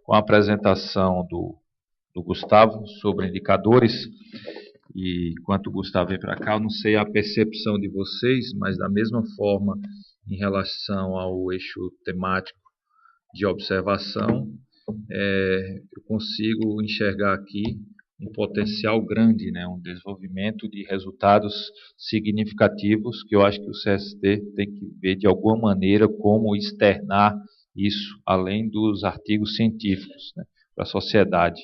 com a apresentação do Gustavo sobre indicadores. E enquanto o Gustavo vem para cá, eu não sei a percepção de vocês, mas da mesma forma, em relação ao eixo temático de observação, eu consigo enxergar aqui um potencial grande, né, um desenvolvimento de resultados significativos, que eu acho que o CST tem que ver de alguma maneira como externar isso, além dos artigos científicos, né, para a sociedade.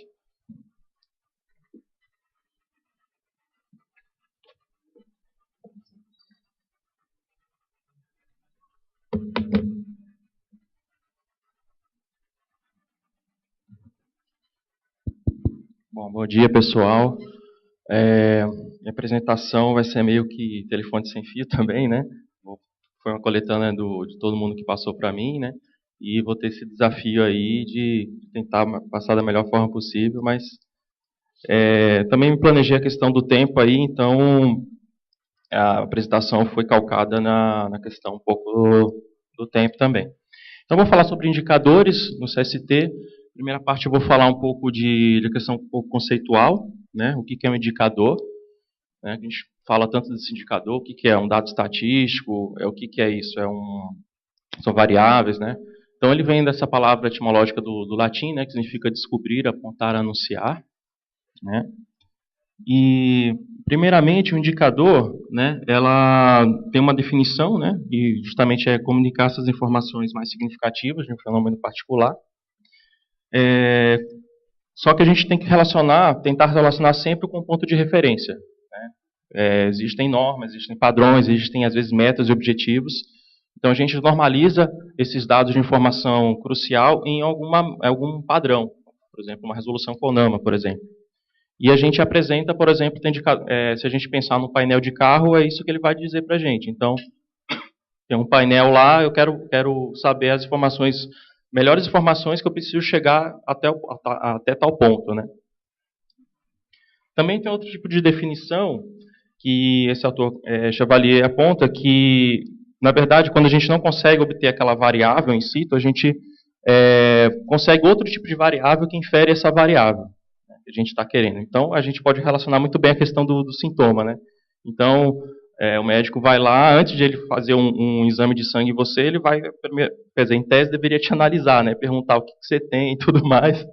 Bom dia, pessoal. Minha apresentação vai ser meio que telefone sem fio também, né? Foi uma coletânea de todo mundo que passou para mim, né? E vou ter esse desafio aí de tentar passar da melhor forma possível, mas também me planejei a questão do tempo aí, então a apresentação foi calcada na questão um pouco do tempo também. Então, vou falar sobre indicadores no CST. Primeira parte, eu vou falar um pouco de questão um pouco conceitual, né? O que é um indicador, né? A gente fala tanto desse indicador, o que é um dado estatístico, o que é isso? São variáveis, né? Então, ele vem dessa palavra etimológica do latim, né? Que significa descobrir, apontar, anunciar, né? E, primeiramente, o indicador, né, ela tem uma definição, né, e justamente é comunicar essas informações mais significativas de um fenômeno particular. Só que a gente tem que tentar relacionar sempre com o ponto de referência, né? Existem normas, existem padrões, existem, às vezes, metas e objetivos. Então, a gente normaliza esses dados de informação crucial em algum padrão. Por exemplo, uma resolução CONAMA, por exemplo. E a gente apresenta, por exemplo, se a gente pensar no painel de carro, é isso que ele vai dizer para a gente. Então, tem um painel lá, eu quero saber as melhores informações que eu preciso chegar até tal ponto, né? Também tem outro tipo de definição que esse autor Chevalier aponta que, na verdade, quando a gente não consegue obter aquela variável em si, então a gente consegue outro tipo de variável que infere essa variável que a gente está querendo. Então, a gente pode relacionar muito bem a questão do sintoma, né? Então, o médico vai lá, antes de ele fazer um exame de sangue em você, ele vai, quer dizer, em tese, deveria te analisar, né? Perguntar o que você tem e tudo mais,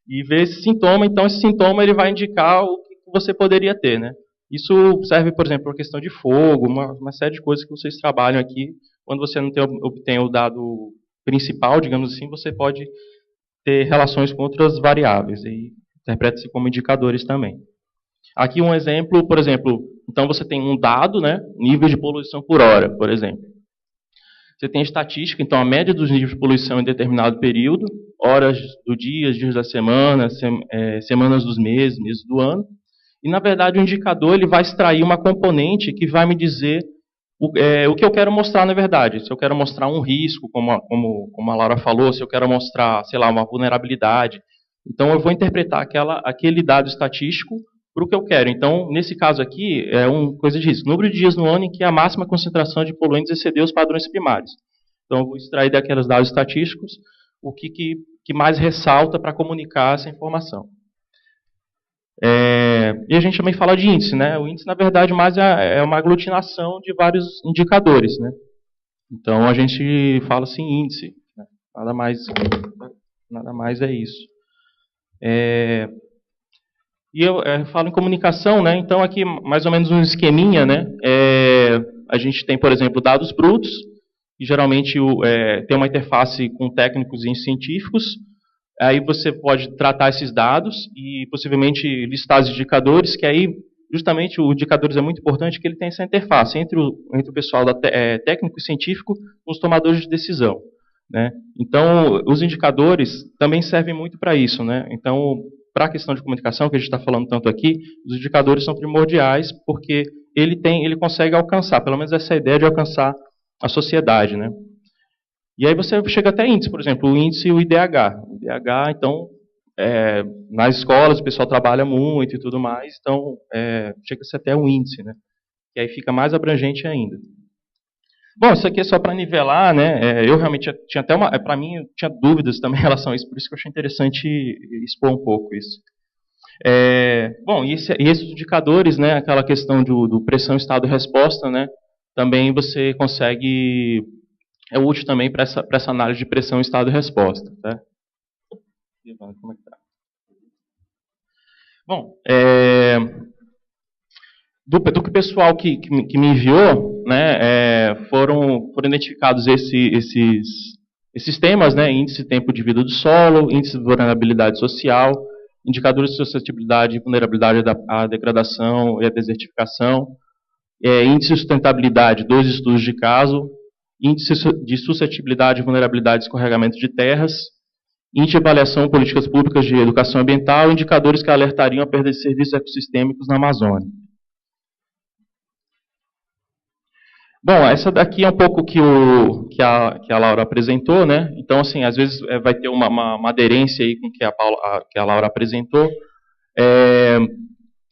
e ver esse sintoma. Então, esse sintoma ele vai indicar o que você poderia ter, né? Isso serve, por exemplo, para a questão de fogo, uma série de coisas que vocês trabalham aqui. Quando você não obtém o dado principal, digamos assim, você pode ter relações com outras variáveis, e interpreta-se como indicadores também. Aqui um exemplo, por exemplo, então você tem um dado, né, nível de poluição por hora, por exemplo. Você tem estatística, então a média dos níveis de poluição em determinado período, horas do dia, dias da semana, semanas dos meses do ano. E, na verdade, o indicador ele vai extrair uma componente que vai me dizer o que eu quero mostrar, na verdade. Se eu quero mostrar um risco, como a Laura falou, se eu quero mostrar, sei lá, uma vulnerabilidade. Então, eu vou interpretar aquele dado estatístico para o que eu quero. Então, nesse caso aqui, é uma coisa de risco. Número de dias no ano em que a máxima concentração de poluentes excedeu os padrões primários. Então, eu vou extrair daqueles dados estatísticos o que mais ressalta para comunicar essa informação. E a gente também fala de índice, né? O índice, na verdade, mais é uma aglutinação de vários indicadores, né? Então, a gente fala assim, índice. Né? Nada mais é isso. E eu falo em comunicação, né? Então, aqui, mais ou menos um esqueminha, né? A gente tem, por exemplo, dados brutos, que geralmente tem uma interface com técnicos e científicos. Aí você pode tratar esses dados e possivelmente listar os indicadores, que aí, justamente, o indicadores é muito importante, que ele tem essa interface entre o pessoal técnico e científico com os tomadores de decisão. Né? Então, os indicadores também servem muito para isso. Né? Então, para a questão de comunicação, que a gente está falando tanto aqui, os indicadores são primordiais, porque ele consegue alcançar, pelo menos essa ideia de alcançar a sociedade, né? E aí você chega até índice, por exemplo, o índice e o IDH. O IDH, então, nas escolas o pessoal trabalha muito e tudo mais, então chega-se até o índice, né? E aí fica mais abrangente ainda. Bom, isso aqui é só para nivelar, né? Eu realmente tinha até para mim, eu tinha dúvidas também em relação a isso, por isso que eu achei interessante expor um pouco isso. Bom, e esses indicadores, né? Aquela questão do pressão, estado e resposta, né? Também você consegue, é útil também para essa análise de pressão, estado e resposta, tá? Como é que tá? Bom, do que o pessoal que me enviou, né, foram identificados esses temas, né, índice de tempo de vida do solo, índice de vulnerabilidade social, indicadores de suscetibilidade e vulnerabilidade à degradação e à desertificação, índice de sustentabilidade, 2 estudos de caso, índice de suscetibilidade e vulnerabilidade de escorregamento de terras, índice de avaliação de políticas públicas de educação ambiental, indicadores que alertariam a perda de serviços ecossistêmicos na Amazônia. Bom, essa daqui é um pouco que a Laura apresentou, né? Então, assim, às vezes vai ter uma aderência aí com o que a Laura apresentou.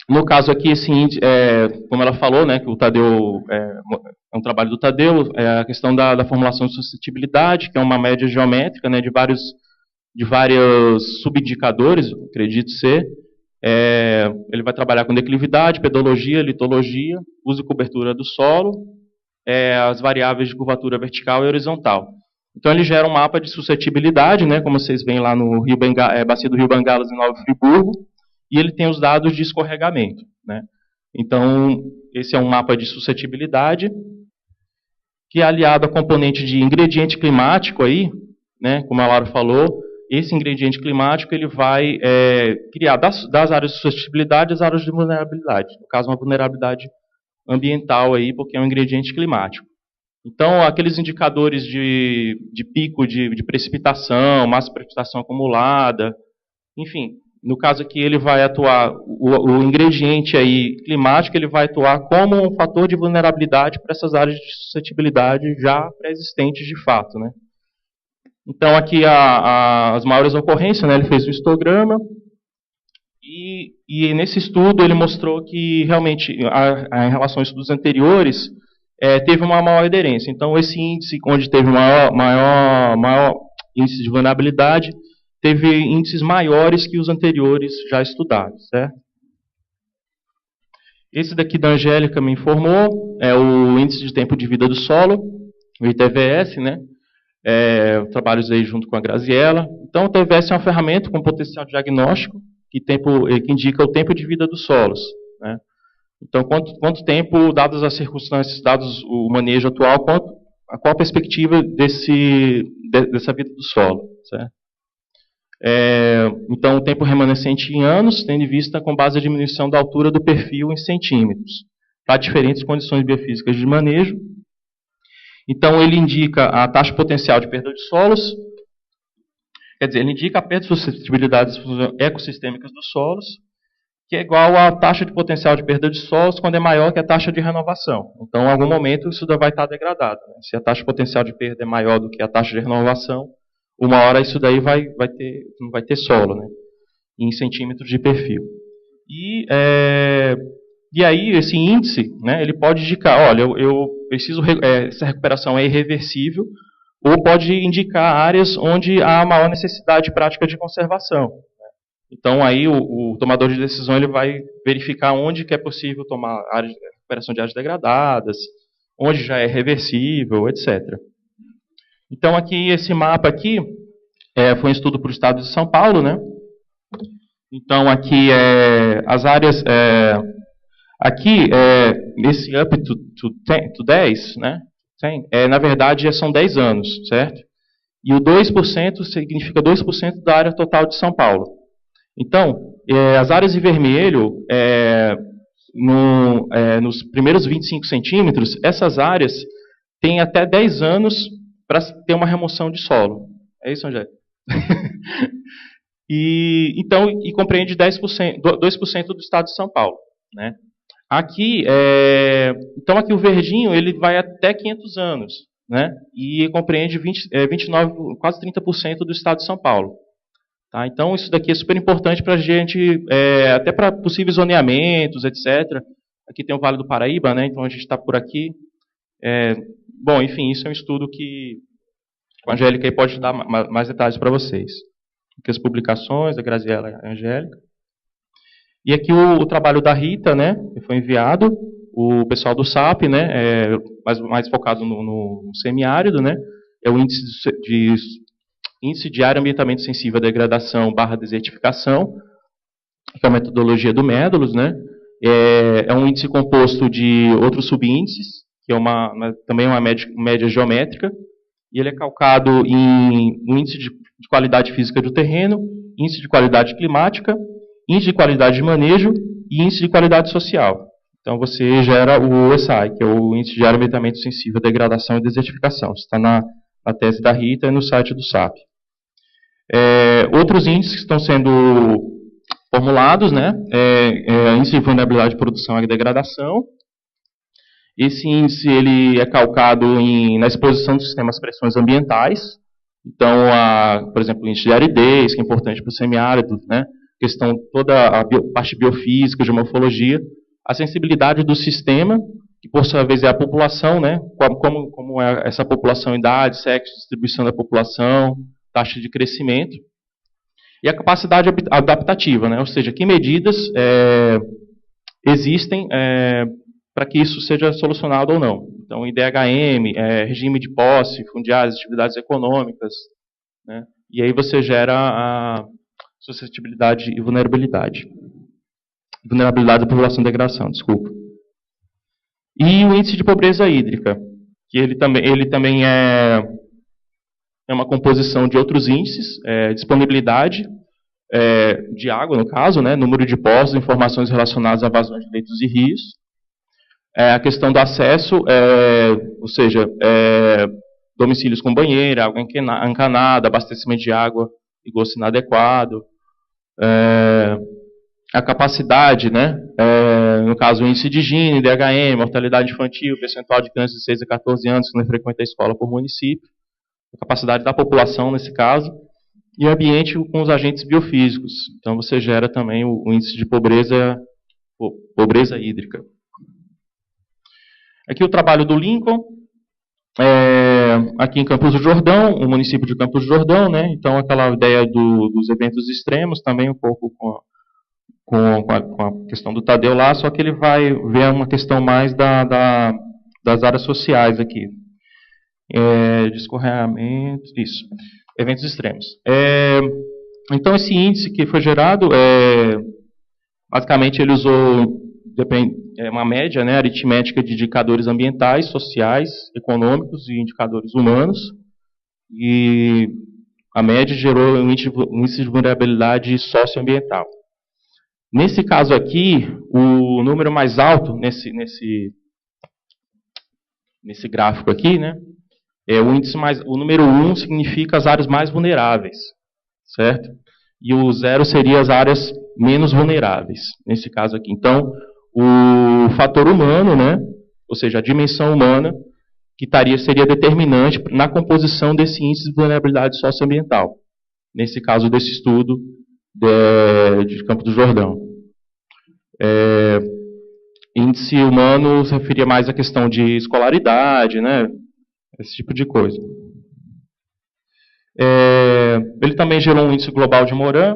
No caso aqui, esse índice, como ela falou, né, que o Tadeu é um trabalho do Tadeu, a questão da formulação de suscetibilidade, que é uma média geométrica, né, de vários subindicadores, acredito ser. Ele vai trabalhar com declividade, pedologia, litologia, uso e cobertura do solo, as variáveis de curvatura vertical e horizontal. Então ele gera um mapa de suscetibilidade, né, como vocês veem lá no bacia do Rio Bengalas em Nova Friburgo, e ele tem os dados de escorregamento, né. Então esse é um mapa de suscetibilidade que é aliado a componente de ingrediente climático aí, né, como a Laura falou. Esse ingrediente climático ele vai criar das áreas de suscetibilidade as áreas de vulnerabilidade. No caso, uma vulnerabilidade ambiental aí, porque é um ingrediente climático. Então, aqueles indicadores de pico de precipitação, massa de precipitação acumulada, enfim, no caso aqui ele vai atuar, o ingrediente aí climático, ele vai atuar como um fator de vulnerabilidade para essas áreas de suscetibilidade já pré-existentes de fato, né? Então, aqui as maiores ocorrências, né, ele fez um histograma, e nesse estudo ele mostrou que realmente, em relação a estudos anteriores, teve uma maior aderência. Então, esse índice, onde teve maior índice de vulnerabilidade, teve índices maiores que os anteriores já estudados, certo? Esse daqui da Angélica me informou, é o índice de tempo de vida do solo, o ITVS, né? Trabalhos aí junto com a Graziella. Então, o ITVS é uma ferramenta com potencial diagnóstico que indica o tempo de vida dos solos, né? Então, quanto tempo, dadas as circunstâncias, dados o manejo atual, qual a perspectiva dessa vida do solo, certo? Então, o tempo remanescente em anos, tendo em vista com base na diminuição da altura do perfil em centímetros, para diferentes condições biofísicas de manejo. Então, ele indica a taxa potencial de perda de solos, quer dizer, ele indica a perda de suscetibilidades ecossistêmicas dos solos, que é igual à taxa de potencial de perda de solos quando é maior que a taxa de renovação. Então, em algum momento, isso vai estar degradado, né? Se a taxa de potencial de perda é maior do que a taxa de renovação, uma hora isso daí não vai ter solo, né, em centímetros de perfil. E aí, esse índice, né, ele pode indicar, olha, eu preciso, essa recuperação é irreversível, ou pode indicar áreas onde há maior necessidade prática de conservação. Então, aí o tomador de decisão ele vai verificar onde que é possível tomar recuperação de áreas degradadas, onde já é reversível, etc. Então, aqui, esse mapa aqui foi um estudo para o estado de São Paulo, né? Então, aqui, as áreas... aqui, esse up to 10, né? Na verdade, são 10 anos, certo? E o 2% significa 2% da área total de São Paulo. Então, as áreas em vermelho, nos primeiros 25 centímetros, essas áreas têm até 10 anos para ter uma remoção de solo. É isso, Angélica? E compreende 2% do estado de São Paulo, né? Aqui, então aqui o verdinho ele vai até 500 anos, né? E compreende 29, quase 30% do estado de São Paulo. Tá? Então isso daqui é super importante para a gente, até para possíveis zoneamentos, etc. Aqui tem o Vale do Paraíba, né? Então a gente está por aqui. Bom, enfim, isso é um estudo que a Angélica aí pode dar mais detalhes para vocês. Aqui as publicações da Graziela e Angélica. E aqui o trabalho da Rita, né, que foi enviado, o pessoal do SAP, né, mais focado no semiárido, né, é o índice de área ambientalmente sensível à degradação / desertificação, que é a metodologia do Médalos, né, é um índice composto de outros subíndices, que é também uma média geométrica, e ele é calcado em um índice de qualidade física do terreno, índice de qualidade climática, índice de qualidade de manejo e índice de qualidade social. Então você gera o ESAI, que é o índice de área ambientalmente sensível à degradação e desertificação. Está na tese da Rita e no site do SAP. Outros índices que estão sendo formulados, né, índice de vulnerabilidade de produção e degradação. Esse índice ele é calcado na exposição do sistema às pressões ambientais. Então, por exemplo, o índice de aridez, que é importante para o semiárido, né? Questão toda a parte biofísica, de morfologia, a sensibilidade do sistema, que por sua vez é a população, né? Como é essa população, idade, sexo, distribuição da população, taxa de crescimento, e a capacidade adaptativa, né? Ou seja, que medidas existem para que isso seja solucionado ou não. Então, IDHM, regime de posse, fundiárias, atividades econômicas, né? E aí você gera a suscetibilidade e vulnerabilidade. Vulnerabilidade da população de degradação, desculpa. E o índice de pobreza hídrica, que ele também é uma composição de outros índices, disponibilidade de água, no caso, né, número de poços, informações relacionadas a vazões de leitos e rios, a questão do acesso, ou seja, domicílios com banheira, água encanada, abastecimento de água e gosto inadequado, a capacidade, né, no caso o índice de Gini, IDHM, mortalidade infantil, percentual de crianças de 6 a 14 anos que não frequentam a escola por município, a capacidade da população nesse caso, e o ambiente com os agentes biofísicos. Então você gera também o índice de pobreza hídrica. Aqui o trabalho do Lincoln, aqui em Campos do Jordão, o município de Campos do Jordão, né? Então aquela ideia dos eventos extremos, também um pouco com a questão do Tadeu lá, só que ele vai ver uma questão mais das áreas sociais aqui. Descorreamento, isso, eventos extremos. Então esse índice que foi gerado, basicamente ele usou uma média, né, aritmética de indicadores ambientais, sociais, econômicos e indicadores humanos, e a média gerou um índice de vulnerabilidade socioambiental. Nesse caso aqui, o número mais alto nesse gráfico aqui, né, o número 1 significa as áreas mais vulneráveis, certo? E o 0 seria as áreas menos vulneráveis, nesse caso aqui. Então, o fator humano, né, ou seja, a dimensão humana, que seria determinante na composição desse índice de vulnerabilidade socioambiental, nesse caso desse estudo de Campos do Jordão. Índice humano se referia mais à questão de escolaridade, né, esse tipo de coisa. Ele também gerou um índice global de Moran,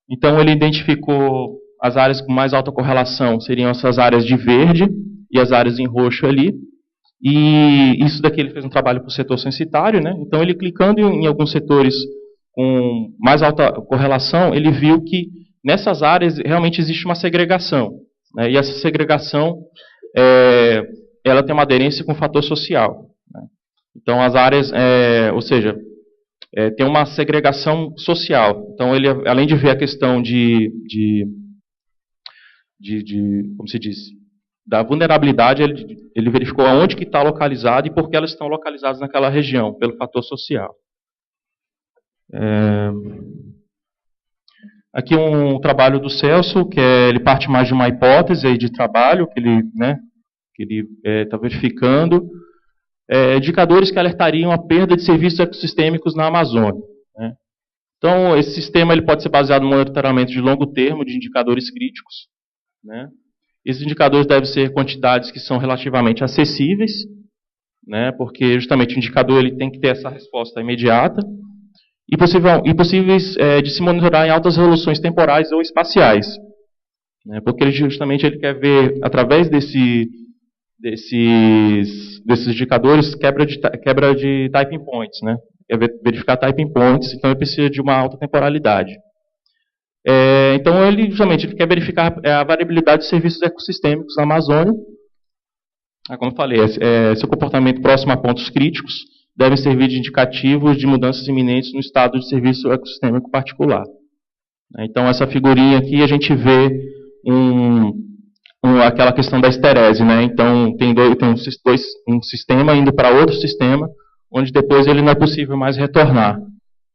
então ele identificou as áreas com mais alta correlação, seriam essas áreas de verde e as áreas em roxo ali, e isso daqui ele fez um trabalho para o setor censitário, né? Então ele clicando em alguns setores com mais alta correlação, ele viu que nessas áreas realmente existe uma segregação, né? E essa segregação ela tem uma aderência com o fator social, né? Então as áreas, ou seja, tem uma segregação social. Então ele, além de ver a questão como se diz, da vulnerabilidade, ele verificou aonde que está localizado e por que elas estão localizadas naquela região, pelo fator social. Aqui um trabalho do Celso, que ele parte mais de uma hipótese aí de trabalho, que ele está verificando, indicadores que alertariam a perda de serviços ecossistêmicos na Amazônia, né? Então, esse sistema ele pode ser baseado no monitoramento de longo termo de indicadores críticos, né? Esses indicadores devem ser quantidades que são relativamente acessíveis, né, porque justamente o indicador ele tem que ter essa resposta imediata, e possíveis de se monitorar em altas resoluções temporais ou espaciais, né, porque justamente ele quer ver, através desses indicadores, quebra de typing points, né, quer verificar typing points, então ele precisa de uma alta temporalidade. Então ele justamente ele quer verificar a variabilidade de serviços ecossistêmicos na Amazônia. Como eu falei, seu comportamento próximo a pontos críticos deve servir de indicativos de mudanças iminentes no estado de serviço ecossistêmico particular. Então, essa figurinha aqui a gente vê aquela questão da esterese, né? Então, tem um sistema indo para outro sistema, onde depois ele não é possível mais retornar.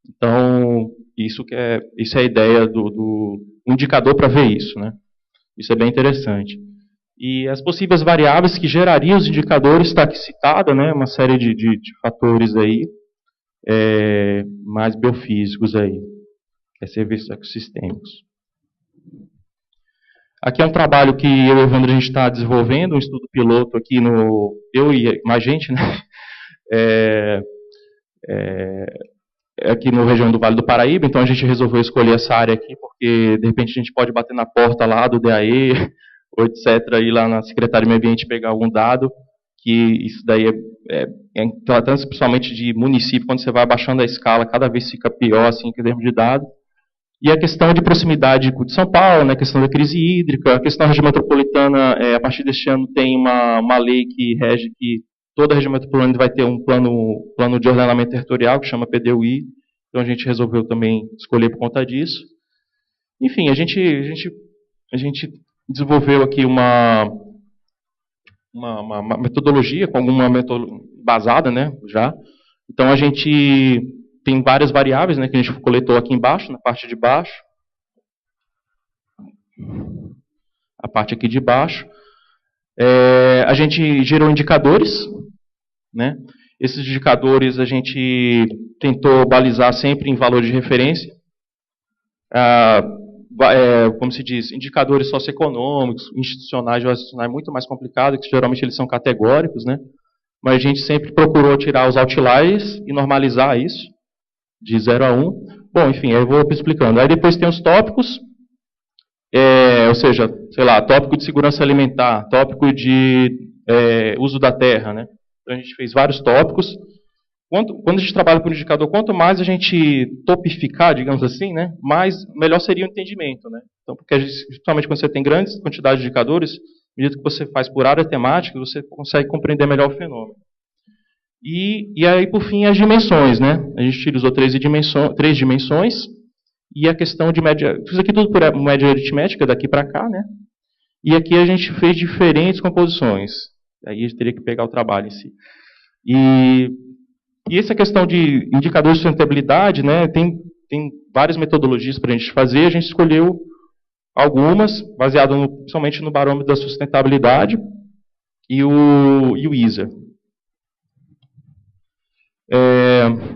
Então, isso é a ideia do indicador para ver isso, né? Isso é bem interessante. E as possíveis variáveis que gerariam os indicadores, está aqui citada, né, uma série de fatores aí, mais biofísicos aí, serviços ecossistêmicos. Aqui é um trabalho que eu e o Evandro a gente está desenvolvendo, um estudo piloto aqui eu e mais gente, né, aqui na região do Vale do Paraíba, então a gente resolveu escolher essa área aqui, porque de repente a gente pode bater na porta lá do DAE, ou etc., ir lá na Secretaria do Meio Ambiente pegar algum dado, que isso daí tratando principalmente de município, quando você vai abaixando a escala, cada vez fica pior, assim, em termos de dado. E a questão de proximidade de São Paulo, né, a questão da crise hídrica, a questão da região metropolitana, a partir deste ano tem uma lei que rege que toda a região metropolitana vai ter um plano de ordenamento territorial, que chama PDUI, então a gente resolveu também escolher por conta disso. Enfim, a gente desenvolveu aqui uma metodologia, com alguma metodologia basada, né, já. Então, a gente tem várias variáveis, né, que a gente coletou aqui embaixo, na parte de baixo. A parte aqui de baixo. A gente gerou indicadores, né. Esses indicadores a gente tentou balizar sempre em valor de referência. Como se diz, indicadores socioeconômicos, institucionais, é muito mais complicado, que geralmente eles são categóricos, né? Mas a gente sempre procurou tirar os outliers e normalizar isso, de 0 a 1. Bom, enfim, eu vou explicando. Aí depois tem os tópicos, ou seja, sei lá, tópico de segurança alimentar, tópico de uso da terra, né? Então a gente fez vários tópicos. Quando a gente trabalha com o indicador, quanto mais a gente topificar, digamos assim, né, melhor seria o entendimento, né? Então, porque justamente quando você tem grandes quantidades de indicadores, à medida que você faz por área temática, você consegue compreender melhor o fenômeno. E aí, por fim, as dimensões, né? A gente utilizou 3 dimensões, e a questão de média... Fiz aqui tudo por média aritmética, daqui para cá, né? E aqui a gente fez diferentes composições. Aí a gente teria que pegar o trabalho em si. E essa questão de indicadores de sustentabilidade, né, tem várias metodologias para a gente fazer, a gente escolheu algumas, baseado principalmente no barômetro da sustentabilidade e o ISA.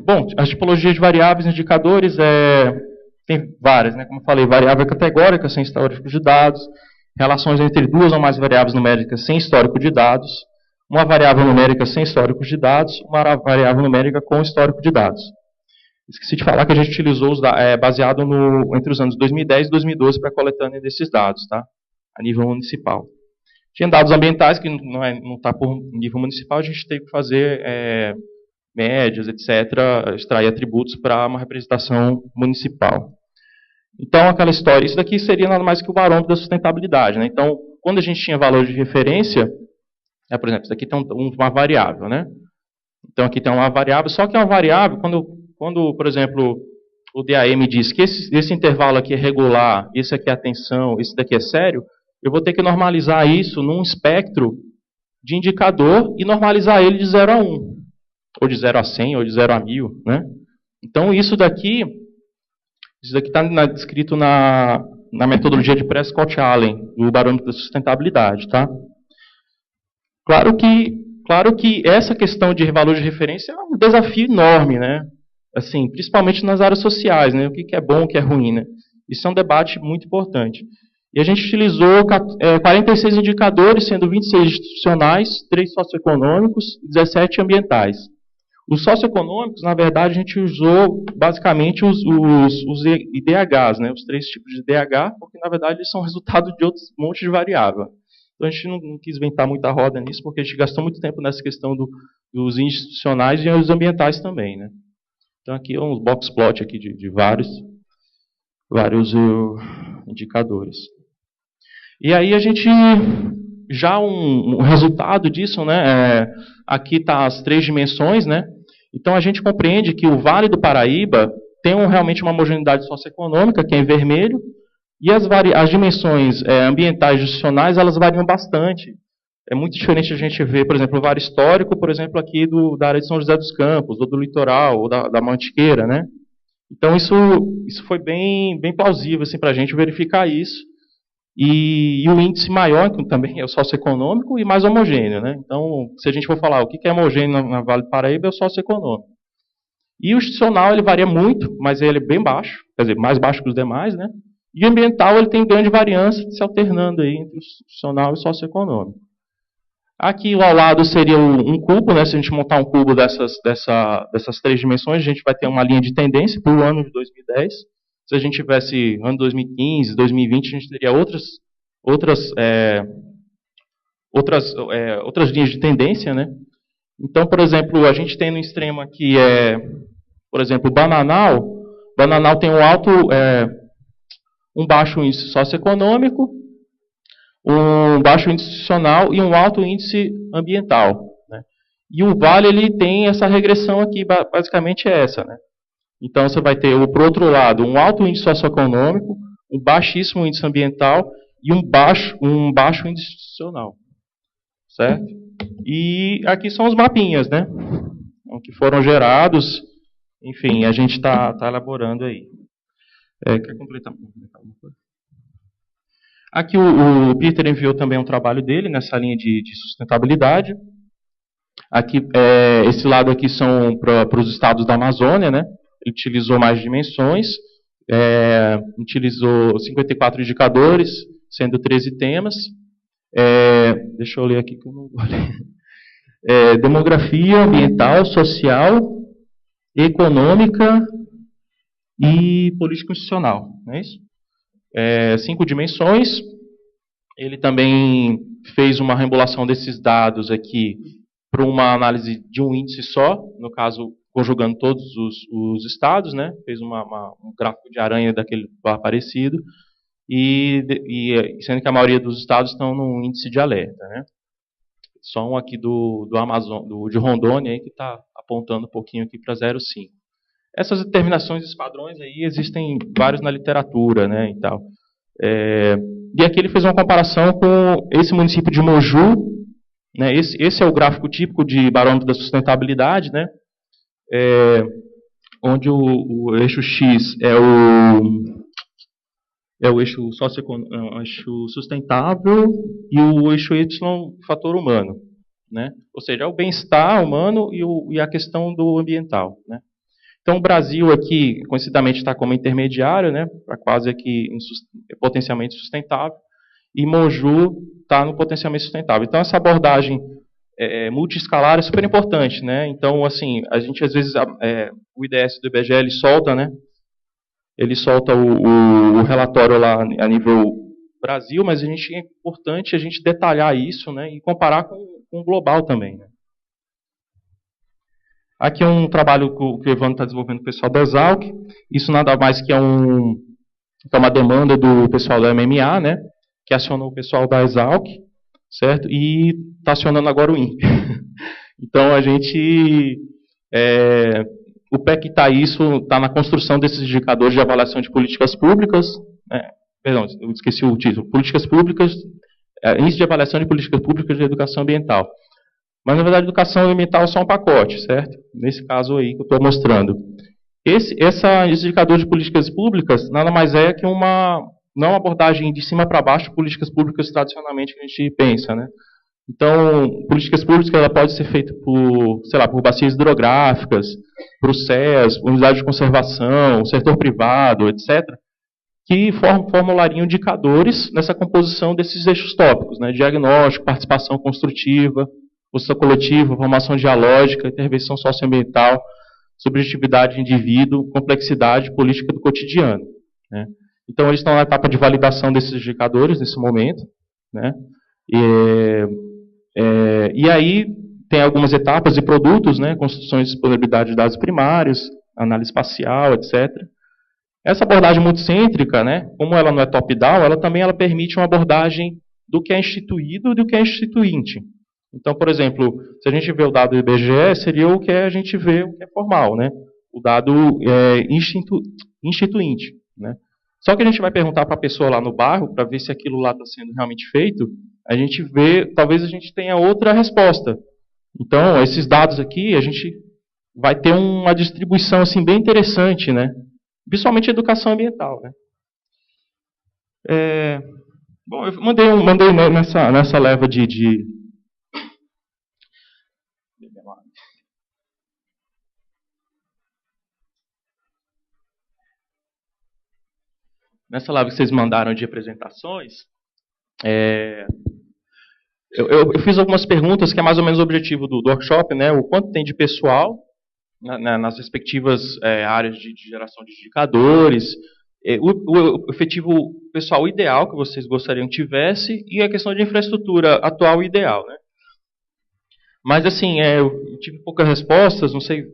Bom, as tipologias de variáveis e indicadores, tem várias, né, como eu falei, variável categórica, sem histórico de dados, relações entre 2 ou mais variáveis numéricas sem histórico de dados, uma variável numérica sem histórico de dados, uma variável numérica com histórico de dados. Esqueci de falar que a gente utilizou baseado entre os anos 2010 e 2012 para a coletânea desses dados, tá? A nível municipal. Tinha dados ambientais que não está por nível municipal, a gente teve que fazer médias, etc., extrair atributos para uma representação municipal. Então, aquela história, isso daqui seria nada mais que o barômetro da sustentabilidade, né? Então, quando a gente tinha valor de referência, por exemplo, isso aqui tem uma variável, né? Então, aqui tem uma variável, só que é uma variável, quando por exemplo, o DAM diz que esse intervalo aqui é regular, esse aqui é atenção, esse daqui é sério, eu vou ter que normalizar isso num espectro de indicador e normalizar ele de 0 a 1, ou de 0 a 100, ou de 0 a 1000, né? Então, isso daqui está descrito na metodologia de Prescott-Allen, do barômetro da sustentabilidade, tá? Claro que essa questão de valor de referência é um desafio enorme, né? Assim, principalmente nas áreas sociais, né? O que é bom, o que é ruim, né? Isso é um debate muito importante. E a gente utilizou 46 indicadores, sendo 26 institucionais, 3 socioeconômicos e 17 ambientais. Os socioeconômicos, na verdade, a gente usou basicamente os IDHs, né, os 3 tipos de IDH, porque na verdade eles são resultado de outros monte de variável. Então a gente não quis inventar muita roda nisso, porque a gente gastou muito tempo nessa questão dos institucionais e os ambientais também, né. Então aqui é um box plot aqui de vários indicadores. E aí a gente, já um resultado disso, né, aqui está as 3 dimensões, né, então a gente compreende que o Vale do Paraíba tem realmente uma homogeneidade socioeconômica, que é em vermelho, e as dimensões ambientais e institucionais, elas variam bastante. É muito diferente a gente ver, por exemplo, o Vale Histórico, por exemplo, aqui da área de São José dos Campos, ou do litoral, ou da Mantiqueira, né. Então isso foi bem plausível assim, para a gente verificar isso. E o índice maior, que também é o socioeconômico, e mais homogêneo, né? Então, se a gente for falar o que é homogêneo na Vale do Paraíba, é o socioeconômico. E o institucional, ele varia muito, mas ele é bem baixo, quer dizer, mais baixo que os demais, né? E o ambiental, ele tem grande variância, se alternando aí entre o institucional e o socioeconômico. Aqui ao lado seria um cubo, né? Se a gente montar um cubo dessas 3 dimensões, a gente vai ter uma linha de tendência para o ano de 2010. Se a gente tivesse ano 2015, 2020, a gente teria outras linhas de tendência, né? Então, por exemplo, a gente tem no extremo aqui, por exemplo, Bananal. Bananal tem um baixo índice socioeconômico, um baixo índice institucional e um alto índice ambiental, né? E o Vale, ele tem essa regressão aqui, basicamente é essa, né? Então, você vai ter, por outro lado, um alto índice socioeconômico, um baixíssimo índice ambiental e um baixo índice institucional. Certo? E aqui são os mapinhas, né? Que foram gerados. Enfim, a gente está elaborando aí. Quer completar alguma coisa? Aqui o Peter enviou também um trabalho dele nessa linha de sustentabilidade. Aqui, esse lado aqui são para os estados da Amazônia, né? Ele utilizou mais dimensões, utilizou 54 indicadores, sendo 13 temas. Deixa eu ler aqui que eu não vou ler. Demografia, ambiental, social, econômica e político-institucional. Não é isso? 5 dimensões. Ele também fez uma reembolação desses dados aqui para uma análise de um índice só, no caso, conjugando todos os estados, né? Fez um gráfico de aranha daquele parecido, e sendo que a maioria dos estados estão no índice de alerta, né? Só um aqui do de Rondônia aí que está apontando um pouquinho aqui para 0,5. Essas determinações, esses padrões aí, existem vários na literatura, né, e tal. E aqui ele fez uma comparação com esse município de Moju, né? Esse é o gráfico típico de barômetro da sustentabilidade, né? Onde o eixo X é o eixo eixo sustentável e o eixo Y o fator humano, né? Ou seja, é o bem-estar humano e a questão do ambiental, né? Então o Brasil aqui, conhecidamente, está como intermediário, né? Para quase aqui potencialmente sustentável, e Moju está no potencialmente sustentável. Então essa abordagem multiescalar é super importante, né? Então, assim, a gente às vezes, o IDS do IBGE, ele solta, né? Ele solta o relatório lá a nível Brasil, mas é importante a gente detalhar isso, né? E comparar com o global também, né? Aqui é um trabalho que o Evandro está desenvolvendo com o pessoal da Exalc. Isso nada mais que é uma demanda do pessoal da MMA, né? Que acionou o pessoal da Exalc, certo? E está acionando agora o INPE. Então, a gente... o PEC está na construção desses indicadores de avaliação de políticas públicas. Perdão, eu esqueci o título. Políticas públicas... índice de avaliação de políticas públicas de educação ambiental. Mas, na verdade, educação ambiental é só um pacote, certo? Nesse caso aí que eu estou mostrando. Esse indicador de políticas públicas nada mais é que não uma abordagem de cima para baixo de políticas públicas tradicionalmente que a gente pensa, né? Então, políticas públicas ela pode ser feita por bacias hidrográficas, por CES, unidades de conservação, setor privado, etc. que formulariam indicadores nessa composição desses eixos tópicos, né? Diagnóstico, participação construtiva, construção coletiva, formação dialógica, intervenção socioambiental, subjetividade do indivíduo, complexidade política do cotidiano, né? Então, eles estão na etapa de validação desses indicadores nesse momento, né? E aí tem algumas etapas e produtos, né? Construção e disponibilidade de dados primários, análise espacial, etc. Essa abordagem multicêntrica, né? Como ela não é top-down, ela também permite uma abordagem do que é instituído e do que é instituinte. Então, por exemplo, se a gente vê o dado do IBGE, seria o que a gente vê o que é formal, né? O dado instituinte, né? Só que a gente vai perguntar para a pessoa lá no bairro, para ver se aquilo lá está sendo realmente feito, a gente vê, talvez a gente tenha outra resposta. Então, esses dados aqui, a gente vai ter uma distribuição assim, bem interessante, né? Principalmente educação ambiental, né? Bom, eu mandei nessa leva nessa live que vocês mandaram de apresentações, eu fiz algumas perguntas, que é mais ou menos o objetivo do workshop, né? O quanto tem de pessoal nas respectivas áreas de geração de indicadores, o efetivo pessoal ideal que vocês gostariam que tivesse, e a questão de infraestrutura atual e ideal, né? Mas, assim, eu tive poucas respostas, não sei,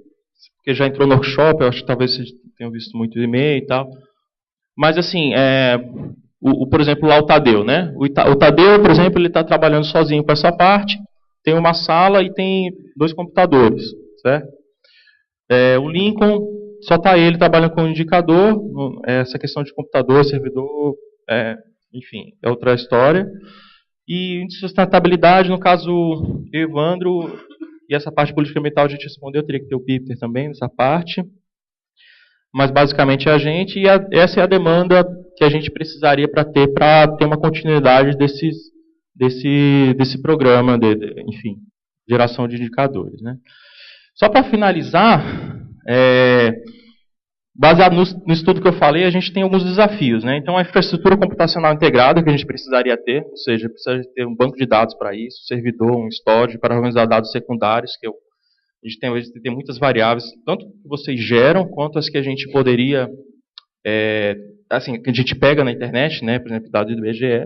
porque já entrou no workshop, eu acho que talvez vocês tenham visto muito e-mail e tal. Mas, assim, por exemplo, lá o Tadeu, né? O Tadeu, por exemplo, ele está trabalhando sozinho com essa parte, tem uma sala e tem 2 computadores, certo? O Lincoln, só está ele trabalhando com indicador, essa questão de computador, servidor, enfim, é outra história. E sustentabilidade, no caso, eu e o Evandro, e essa parte política ambiental a gente respondeu, teria que ter o Peter também nessa parte. Mas basicamente é a gente, e essa é a demanda que a gente precisaria para ter uma continuidade desse programa, enfim, geração de indicadores, né? Só para finalizar, baseado no estudo que eu falei, a gente tem alguns desafios, né? Então, a infraestrutura computacional integrada que a gente precisaria ter, ou seja, precisa ter um banco de dados para isso, servidor, um storage para organizar dados secundários, que a gente tem muitas variáveis, tanto que vocês geram, quanto as que a gente poderia, assim, que a gente pega na internet, né? Por exemplo, dados do IBGE.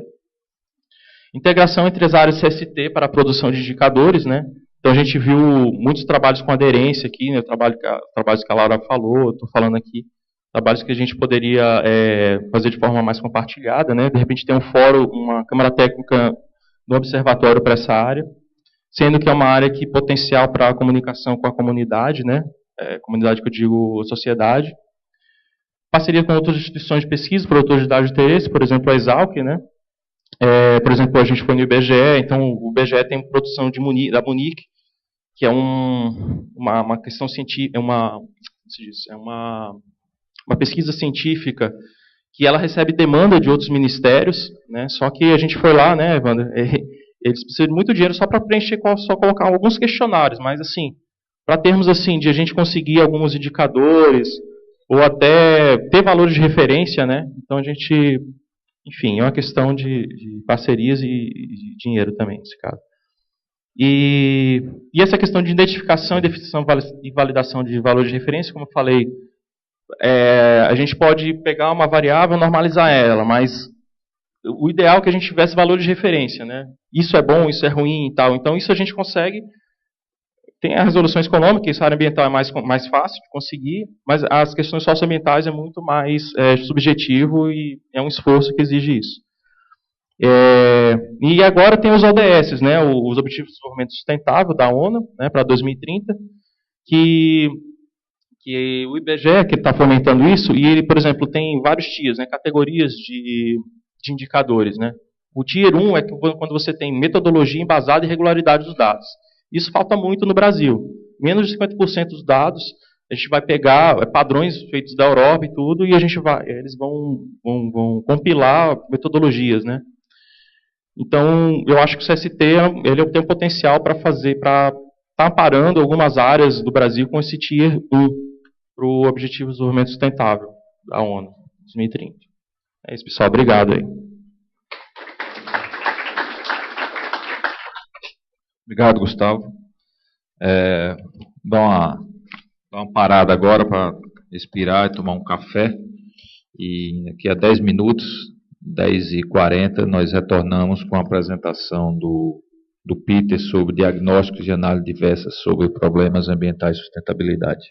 Integração entre as áreas CST para a produção de indicadores, né? Então, a gente viu muitos trabalhos com aderência aqui, né, trabalhos que a Laura falou, estou falando aqui, trabalhos que a gente poderia fazer de forma mais compartilhada, né? De repente, tem um fórum, uma câmara técnica no observatório para essa área, sendo que é uma área que potencial para a comunicação com a comunidade, né? Comunidade que eu digo sociedade. Parceria com outras instituições de pesquisa, produtores de dados de interesse, por exemplo, a Exalc, né? Por exemplo, a gente foi no IBGE, então o IBGE tem produção da Munic, que é uma questão científica, uma pesquisa científica que ela recebe demanda de outros ministérios, né? Só que a gente foi lá, né, Evandro? Eles precisam de muito dinheiro só para preencher, só colocar alguns questionários, mas assim, para termos assim, de a gente conseguir alguns indicadores, ou até ter valores de referência, né? Então a gente, enfim, é uma questão de parcerias e dinheiro também, nesse caso. E essa questão de identificação e definição e validação de valores de referência, como eu falei, a gente pode pegar uma variável e normalizar ela, mas o ideal é que a gente tivesse valores de referência, né? Isso é bom, isso é ruim e tal. Então, isso a gente consegue. Tem a resolução econômica, isso a área ambiental é mais fácil de conseguir, mas as questões socioambientais é muito mais subjetivo e é um esforço que exige isso. E agora tem os ODS, né, os Objetivos de Desenvolvimento Sustentável da ONU, né, para 2030, que o IBGE que está fomentando isso, e ele, por exemplo, tem vários tiers, né, categorias de indicadores, né. O Tier 1 é quando você tem metodologia embasada e regularidade dos dados. Isso falta muito no Brasil. Menos de 50% dos dados, a gente vai pegar padrões feitos da Europa e tudo, e eles vão compilar metodologias, né. Então, eu acho que o CST ele tem um potencial para estar amparando algumas áreas do Brasil com esse Tier 1 para o Objetivo de Desenvolvimento Sustentável da ONU, 2030. É isso, pessoal. Obrigado aí. Obrigado, Gustavo. Dá uma parada agora para respirar e tomar um café. E daqui a 10 minutos, 10h40, nós retornamos com a apresentação do Peter sobre diagnósticos e análise diversas sobre problemas ambientais e sustentabilidade.